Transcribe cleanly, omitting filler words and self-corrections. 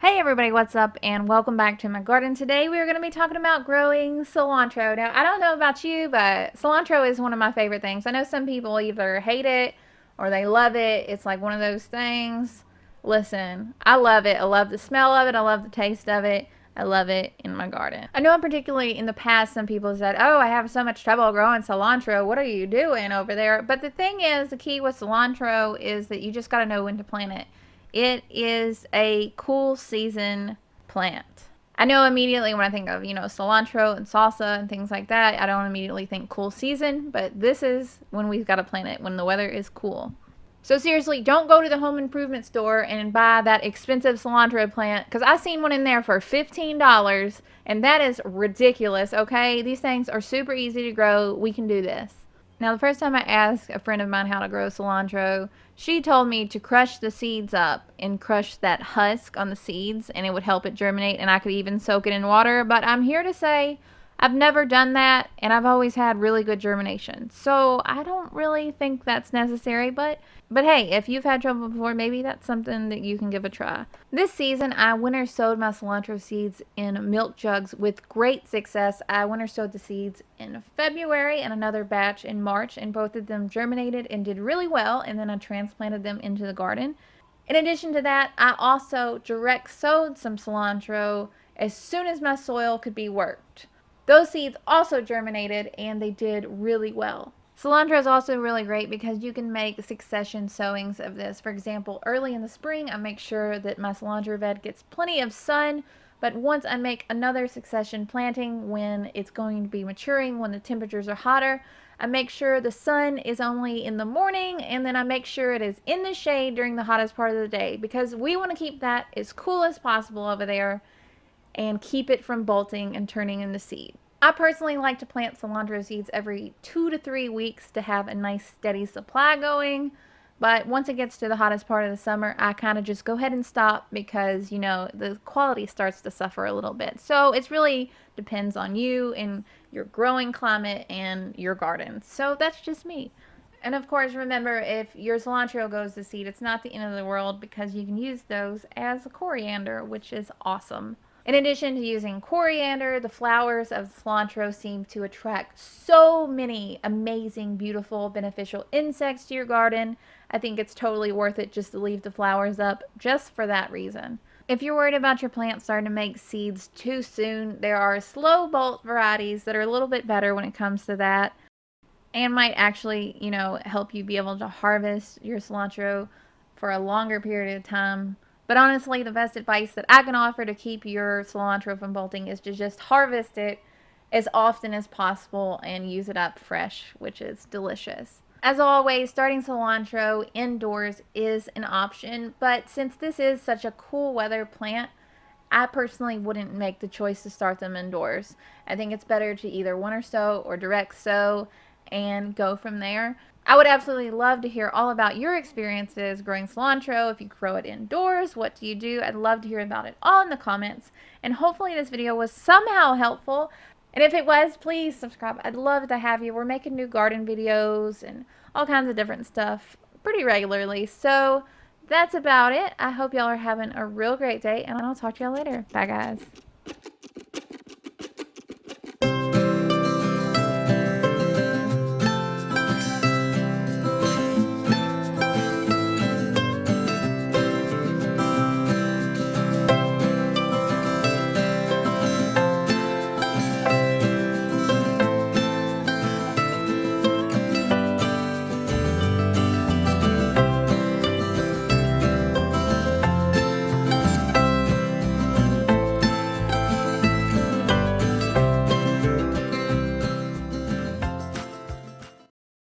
Hey everybody, what's up and welcome back to my garden. Today we are going to be talking about growing cilantro. Now, I don't know about you, but cilantro is one of my favorite things. I know some people either hate it or they love it. It's like one of those things. Listen, I love it. I love the smell of it. I love the taste of it. I love it in my garden. I know particularly in the past some people said, oh, I have so much trouble growing cilantro. What are you doing over there? But the thing is, the key with cilantro is that you just got to know when to plant it. It is a cool season plant. I know immediately when I think of, cilantro and salsa and things like that, I don't immediately think cool season, but this is when we've got to plant it, when the weather is cool. So seriously, don't go to the home improvement store and buy that expensive cilantro plant, because I seen one in there for $15, and that is ridiculous, okay? These things are super easy to grow. We can do this. Now, the first time I asked a friend of mine how to grow cilantro, she told me to crush the seeds up and crush that husk on the seeds, and it would help it germinate, and I could even soak it in water. But I'm here to say I've never done that, and I've always had really good germination. So I don't really think that's necessary, but hey, if you've had trouble before, maybe that's something that you can give a try. This season, I winter sowed my cilantro seeds in milk jugs with great success. I winter sowed the seeds in February and another batch in March, and both of them germinated and did really well, and then I transplanted them into the garden. In addition to that, I also direct sowed some cilantro as soon as my soil could be worked. Those seeds also germinated and they did really well. Cilantro is also really great because you can make succession sowings of this. For example, early in the spring, I make sure that my cilantro bed gets plenty of sun, but once I make another succession planting when it's going to be maturing, when the temperatures are hotter, I make sure the sun is only in the morning, and then I make sure it is in the shade during the hottest part of the day, because we want to keep that as cool as possible over there and keep it from bolting and turning into seed. I personally like to plant cilantro seeds every 2 to 3 weeks to have a nice steady supply going. But once it gets to the hottest part of the summer, I kind of just go ahead and stop because, the quality starts to suffer a little bit. So it really depends on you and your growing climate and your garden. So that's just me. And of course, remember, if your cilantro goes to seed, it's not the end of the world because you can use those as a coriander, which is awesome. In addition to using coriander, the flowers of cilantro seem to attract so many amazing, beautiful, beneficial insects to your garden. I think it's totally worth it just to leave the flowers up just for that reason. If you're worried about your plant starting to make seeds too soon, there are slow bolt varieties that are a little bit better when it comes to that and might actually, help you be able to harvest your cilantro for a longer period of time. But honestly, the best advice that I can offer to keep your cilantro from bolting is to just harvest it as often as possible and use it up fresh, which is delicious. As always, starting cilantro indoors is an option, but since this is such a cool weather plant, I personally wouldn't make the choice to start them indoors. I think it's better to either winter sow or direct sow and go from there. I would absolutely love to hear all about your experiences growing cilantro. If you grow it indoors, what do you do? I'd love to hear about it all in the comments. And hopefully this video was somehow helpful. And if it was, please subscribe. I'd love to have you. We're making new garden videos and all kinds of different stuff pretty regularly. So that's about it. I hope y'all are having a real great day, and I'll talk to y'all later. Bye, guys.